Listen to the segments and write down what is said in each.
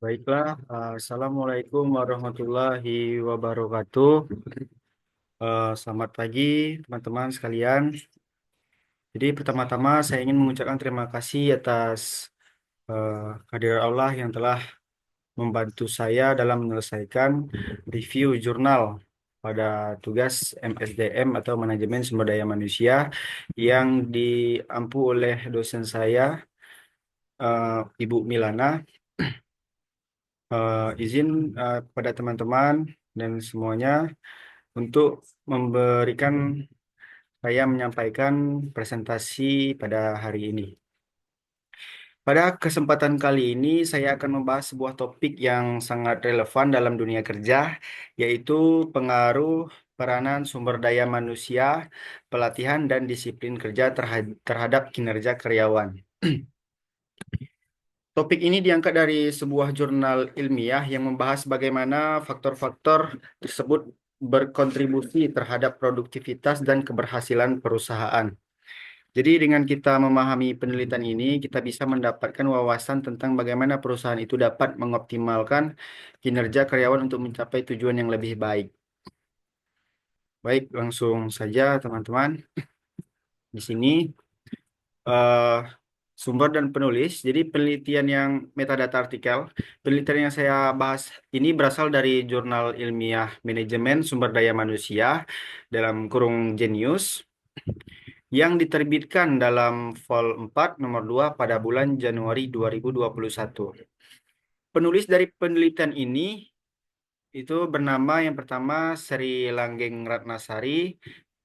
Baiklah, Assalamualaikum warahmatullahi wabarakatuh. Selamat pagi teman-teman sekalian. Jadi pertama-tama saya ingin mengucapkan terima kasih atas eh, kehadirat Allah yang telah membantu saya dalam menyelesaikan review jurnal pada tugas MSDM atau Manajemen Sumber Daya Manusia yang diampu oleh dosen saya, Ibu Milana. Izin kepada teman-teman dan semuanya untuk memberikan saya menyampaikan presentasi pada hari ini. Pada kesempatan kali ini saya akan membahas sebuah topik yang sangat relevan dalam dunia kerja, yaitu pengaruh peranan sumber daya manusia, pelatihan dan disiplin kerja terhadap kinerja karyawan. Topik ini diangkat dari sebuah jurnal ilmiah yang membahas bagaimana faktor-faktor tersebut berkontribusi terhadap produktivitas dan keberhasilan perusahaan. Jadi dengan kita memahami penelitian ini, kita bisa mendapatkan wawasan tentang bagaimana perusahaan itu dapat mengoptimalkan kinerja karyawan untuk mencapai tujuan yang lebih baik. Baik, langsung saja teman-teman. Di sini eh, sumber dan penulis. Jadi penelitian yang metadata artikel, penelitian yang saya bahas ini berasal dari jurnal ilmiah manajemen sumber daya manusia dalam kurung Genius yang diterbitkan dalam Vol 4 nomor 2 pada bulan Januari 2021. Penulis dari penelitian ini itu bernama yang pertama Sri Langgeng Ratnasari,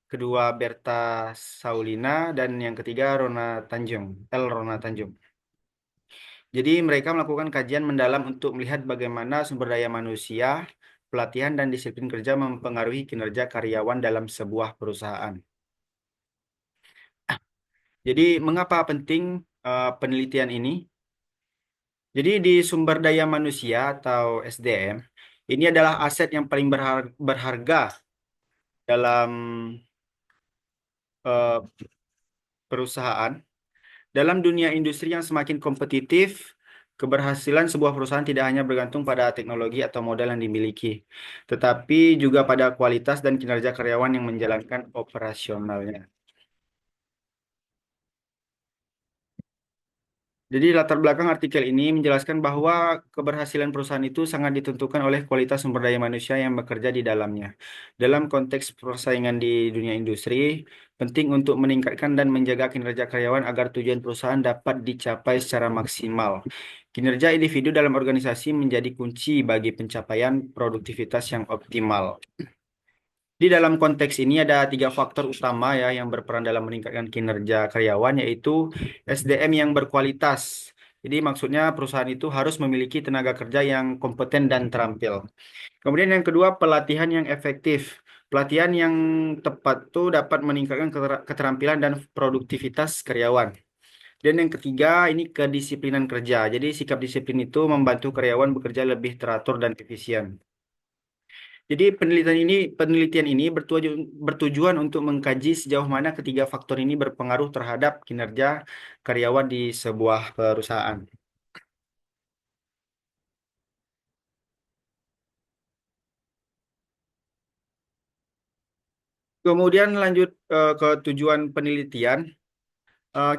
kedua Berta Saulina, dan yang ketiga Rona Tanjung. Jadi mereka melakukan kajian mendalam untuk melihat bagaimana sumber daya manusia, pelatihan, dan disiplin kerja mempengaruhi kinerja karyawan dalam sebuah perusahaan. Jadi mengapa penting penelitian ini? Jadi di sumber daya manusia atau SDM, ini adalah aset yang paling berharga dalam eh, perusahaan. Dalam dunia industri yang semakin kompetitif, keberhasilan sebuah perusahaan tidak hanya bergantung pada teknologi atau modal yang dimiliki, tetapi juga pada kualitas dan kinerja karyawan yang menjalankan operasionalnya. Jadi latar belakang artikel ini menjelaskan bahwa keberhasilan perusahaan itu sangat ditentukan oleh kualitas sumber daya manusia yang bekerja di dalamnya. Dalam konteks persaingan di dunia industri, penting untuk meningkatkan dan menjaga kinerja karyawan agar tujuan perusahaan dapat dicapai secara maksimal. Kinerja individu dalam organisasi menjadi kunci bagi pencapaian produktivitas yang optimal. Di dalam konteks ini ada tiga faktor utama ya yang berperan dalam meningkatkan kinerja karyawan, yaitu SDM yang berkualitas. Jadi maksudnya perusahaan itu harus memiliki tenaga kerja yang kompeten dan terampil. Kemudian yang kedua, pelatihan yang efektif. Pelatihan yang tepat itu dapat meningkatkan keterampilan dan produktivitas karyawan. Dan yang ketiga, ini kedisiplinan kerja. Jadi sikap disiplin itu membantu karyawan bekerja lebih teratur dan efisien. Jadi penelitian ini bertujuan untuk mengkaji sejauh mana ketiga faktor ini berpengaruh terhadap kinerja karyawan di sebuah perusahaan. Kemudian lanjut ke tujuan penelitian.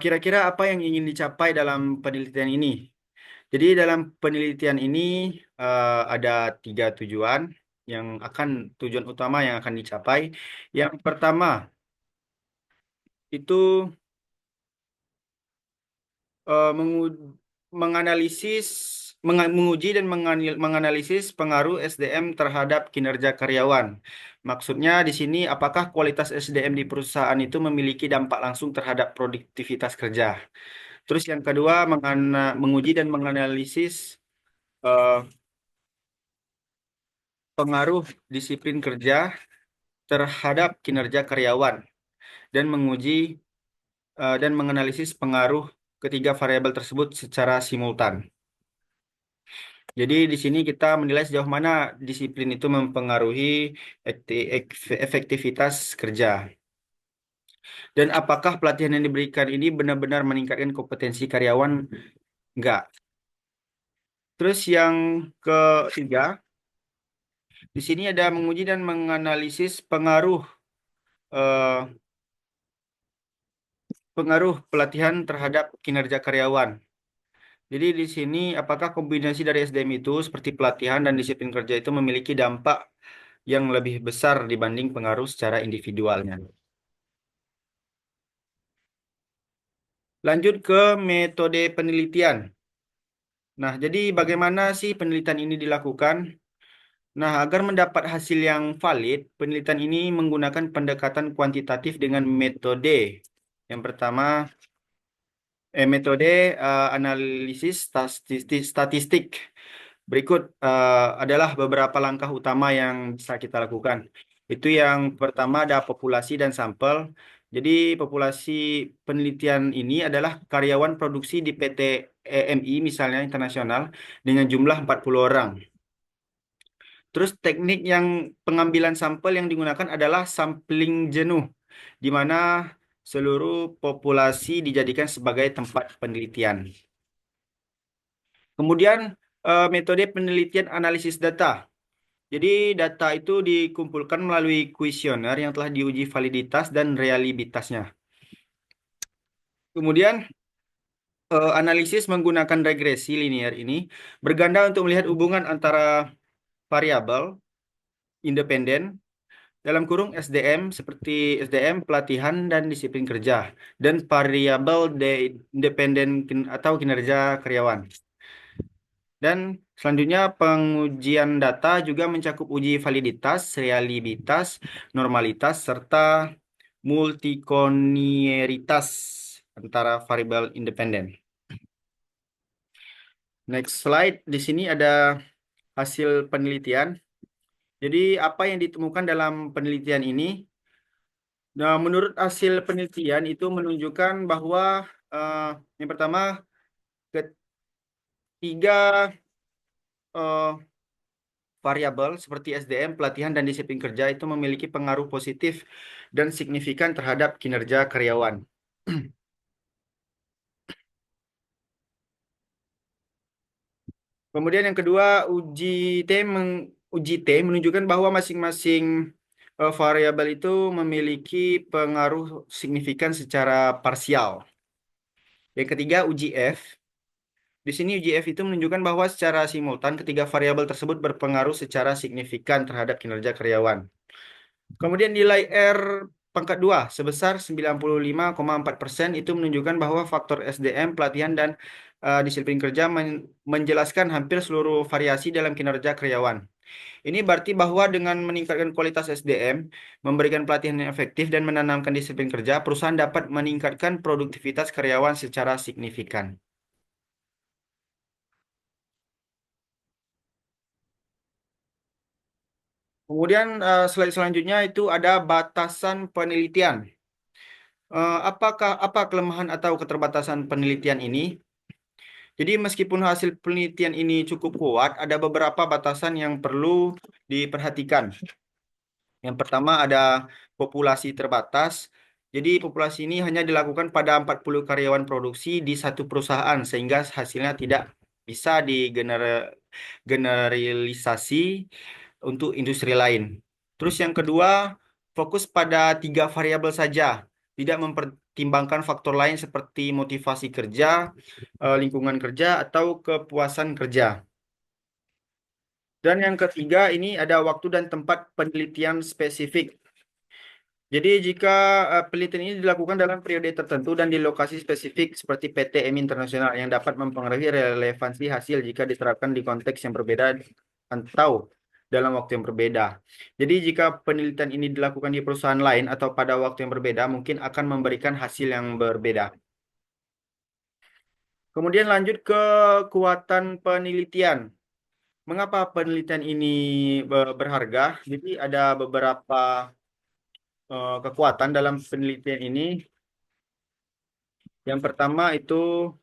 Kira-kira apa yang ingin dicapai dalam penelitian ini? Jadi dalam penelitian ini ada tiga tujuan utama yang akan dicapai. Yang pertama itu menganalisis, menguji dan menganalisis pengaruh SDM terhadap kinerja karyawan. Maksudnya di sini apakah kualitas SDM di perusahaan itu memiliki dampak langsung terhadap produktivitas kerja. Terus yang kedua menguji dan menganalisis eh, pengaruh disiplin kerja terhadap kinerja karyawan dan menguji dan menganalisis pengaruh ketiga variabel tersebut secara simultan. Jadi di sini kita menilai sejauh mana disiplin itu mempengaruhi efektivitas kerja. Dan apakah pelatihan yang diberikan ini benar-benar meningkatkan kompetensi karyawan? Enggak. Terus yang ketiga, di sini ada menguji dan menganalisis eh, pengaruh pelatihan terhadap kinerja karyawan. Jadi di sini apakah kombinasi dari SDM itu seperti pelatihan dan disiplin kerja itu memiliki dampak yang lebih besar dibanding pengaruh secara individualnya. Lanjut ke metode penelitian. Nah, jadi bagaimana sih penelitian ini dilakukan? Nah, agar mendapat hasil yang valid, penelitian ini menggunakan pendekatan kuantitatif dengan metode. Yang pertama, metode analisis statistik. Berikut adalah beberapa langkah utama yang bisa kita lakukan. Itu yang pertama ada populasi dan sampel. Jadi populasi penelitian ini adalah karyawan produksi di PT EMI misalnya internasional dengan jumlah 40 orang. Terus teknik yang pengambilan sampel yang digunakan adalah sampling jenuh, di mana seluruh populasi dijadikan sebagai tempat penelitian. Kemudian metode penelitian analisis data. Jadi data itu dikumpulkan melalui kuesioner yang telah diuji validitas dan reliabilitasnya. Kemudian analisis menggunakan regresi linear ini berganda untuk melihat hubungan antara variabel independen dalam kurung SDM seperti SDM pelatihan dan disiplin kerja dan variabel independen atau kinerja karyawan. Dan selanjutnya pengujian data juga mencakup uji validitas, reliabilitas, normalitas, serta multikonieritas antara variabel independen. Next slide, di sini ada hasil penelitian. Jadi apa yang ditemukan dalam penelitian ini? Nah, menurut hasil penelitian itu menunjukkan bahwa eh, yang pertama ketiga eh, variabel seperti SDM, pelatihan, dan disiplin kerja itu memiliki pengaruh positif dan signifikan terhadap kinerja karyawan. Kemudian yang kedua, uji T menunjukkan bahwa masing-masing variabel itu memiliki pengaruh signifikan secara parsial. Yang ketiga, uji F. Di sini uji F itu menunjukkan bahwa secara simultan ketiga variabel tersebut berpengaruh secara signifikan terhadap kinerja karyawan. Kemudian nilai R pangkat 2 sebesar 95,4% itu menunjukkan bahwa faktor SDM, pelatihan, dan disiplin kerja menjelaskan hampir seluruh variasi dalam kinerja karyawan. Ini berarti bahwa dengan meningkatkan kualitas SDM, memberikan pelatihan yang efektif, dan menanamkan disiplin kerja, perusahaan dapat meningkatkan produktivitas karyawan secara signifikan. Kemudian slide selanjutnya itu ada batasan penelitian. Apa kelemahan atau keterbatasan penelitian ini? Jadi meskipun hasil penelitian ini cukup kuat, ada beberapa batasan yang perlu diperhatikan. Yang pertama ada populasi terbatas. Jadi populasi ini hanya dilakukan pada 40 karyawan produksi di satu perusahaan sehingga hasilnya tidak bisa digeneralisasi untuk industri lain. Terus yang kedua, fokus pada tiga variabel saja, tidak mempertimbangkan faktor lain seperti motivasi kerja, lingkungan kerja, atau kepuasan kerja. Dan yang ketiga, ini ada waktu dan tempat penelitian spesifik. Jadi jika penelitian ini dilakukan dalam periode tertentu dan di lokasi spesifik seperti PTM internasional yang dapat mempengaruhi relevansi hasil jika diterapkan di konteks yang berbeda atau dalam waktu yang berbeda. Jadi jika penelitian ini dilakukan di perusahaan lain atau pada waktu yang berbeda, mungkin akan memberikan hasil yang berbeda. Kemudian lanjut ke kekuatan penelitian. Mengapa penelitian ini berharga? Jadi ada beberapa kekuatan dalam penelitian ini. Yang pertama itu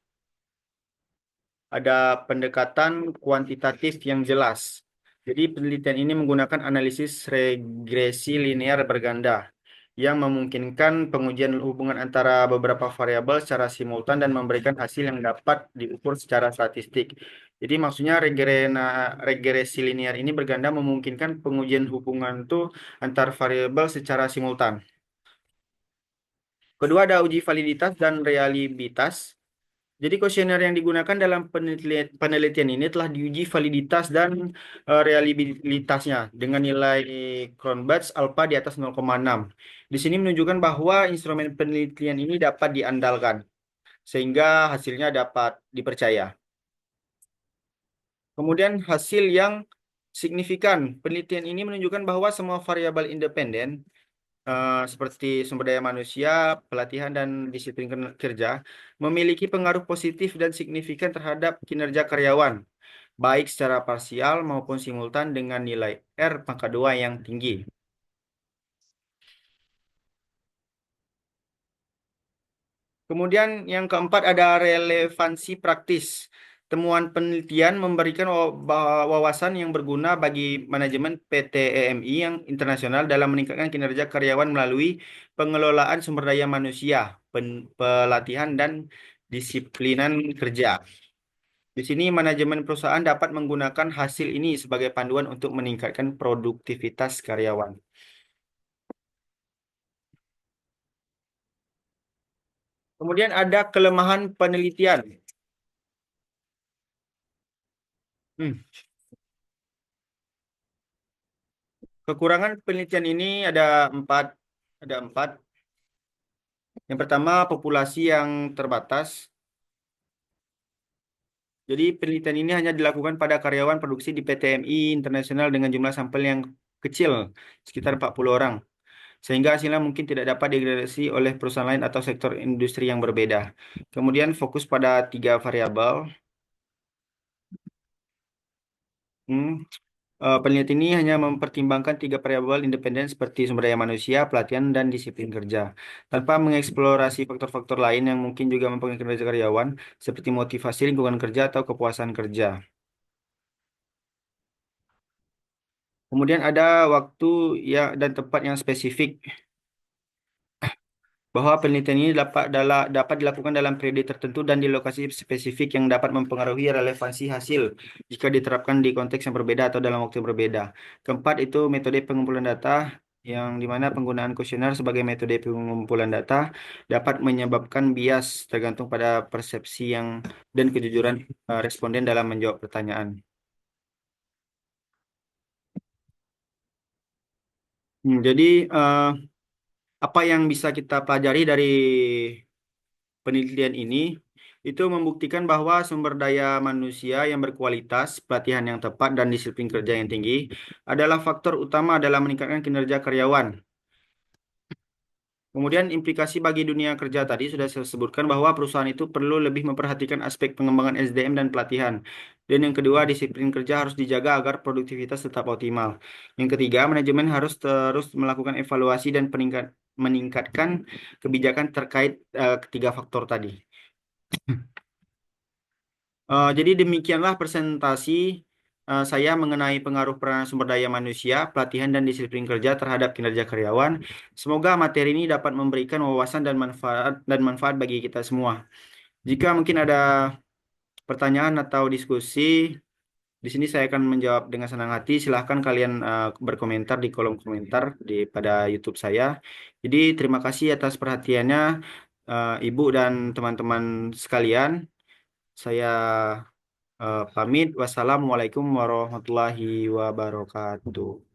ada pendekatan kuantitatif yang jelas. Jadi penelitian ini menggunakan analisis regresi linear berganda. yang memungkinkan pengujian hubungan antara beberapa variabel secara simultan dan memberikan hasil yang dapat diukur secara statistik. Jadi maksudnya regresi linear ini berganda memungkinkan pengujian hubungan itu antar variabel secara simultan. Kedua ada uji validitas dan reliabilitas. Jadi kuesioner yang digunakan dalam penelitian ini telah diuji validitas dan reliabilitasnya dengan nilai Cronbach's alpha di atas 0,6. Di sini menunjukkan bahwa instrumen penelitian ini dapat diandalkan sehingga hasilnya dapat dipercaya. Kemudian hasil yang signifikan. Penelitian ini menunjukkan bahwa semua variabel independen seperti sumber daya manusia, pelatihan, dan disiplin kerja memiliki pengaruh positif dan signifikan terhadap kinerja karyawan, baik secara parsial maupun simultan dengan nilai R pangkat 2 yang tinggi. Kemudian yang keempat ada relevansi praktis. Temuan penelitian memberikan wawasan yang berguna bagi manajemen PT EMI yang internasional dalam meningkatkan kinerja karyawan melalui pengelolaan sumber daya manusia, pelatihan, dan disiplinan kerja. Di sini manajemen perusahaan dapat menggunakan hasil ini sebagai panduan untuk meningkatkan produktivitas karyawan. Kemudian ada kelemahan penelitian. Hmm. Kekurangan penelitian ini empat. Ada empat. Yang pertama, populasi yang terbatas. Jadi penelitian ini hanya dilakukan pada karyawan produksi di PTMI internasional dengan jumlah sampel yang kecil, sekitar 40 orang. Sehingga hasilnya mungkin tidak dapat digradasi oleh perusahaan lain atau sektor industri yang berbeda. Kemudian fokus pada tiga variabel. Hmm, Penelitian ini hanya mempertimbangkan tiga variabel independen seperti sumber daya manusia, pelatihan, dan disiplin kerja, tanpa mengeksplorasi faktor-faktor lain yang mungkin juga mempengaruhi kinerja karyawan, seperti motivasi lingkungan kerja atau kepuasan kerja. Kemudian ada waktu ya dan tempat yang spesifik, bahwa penelitian ini dapat dilakukan dalam periode tertentu dan di lokasi spesifik yang dapat mempengaruhi relevansi hasil jika diterapkan di konteks yang berbeda atau dalam waktu yang berbeda. Keempat itu metode pengumpulan data yang dimana penggunaan kuesioner sebagai metode pengumpulan data dapat menyebabkan bias tergantung pada persepsi dan kejujuran responden dalam menjawab pertanyaan. Jadi eh, apa yang bisa kita pelajari dari penelitian ini itu membuktikan bahwa sumber daya manusia yang berkualitas, pelatihan yang tepat, dan disiplin kerja yang tinggi adalah faktor utama dalam meningkatkan kinerja karyawan. Kemudian implikasi bagi dunia kerja tadi sudah saya sebutkan bahwa perusahaan itu perlu lebih memperhatikan aspek pengembangan SDM dan pelatihan. Dan yang kedua, disiplin kerja harus dijaga agar produktivitas tetap optimal. Yang ketiga, manajemen harus terus melakukan evaluasi dan meningkatkan kebijakan terkait ketiga faktor tadi. Jadi demikianlah presentasi saya mengenai pengaruh peranan sumber daya manusia, pelatihan dan disiplin kerja terhadap kinerja karyawan. Semoga materi ini dapat memberikan wawasan dan manfaat bagi kita semua. Jika mungkin ada pertanyaan atau diskusi, di sini saya akan menjawab dengan senang hati. Silahkan kalian berkomentar di kolom komentar pada YouTube saya. Jadi terima kasih atas perhatiannya, Ibu dan teman-teman sekalian. Saya pamit. Wassalamualaikum warahmatullahi wabarakatuh.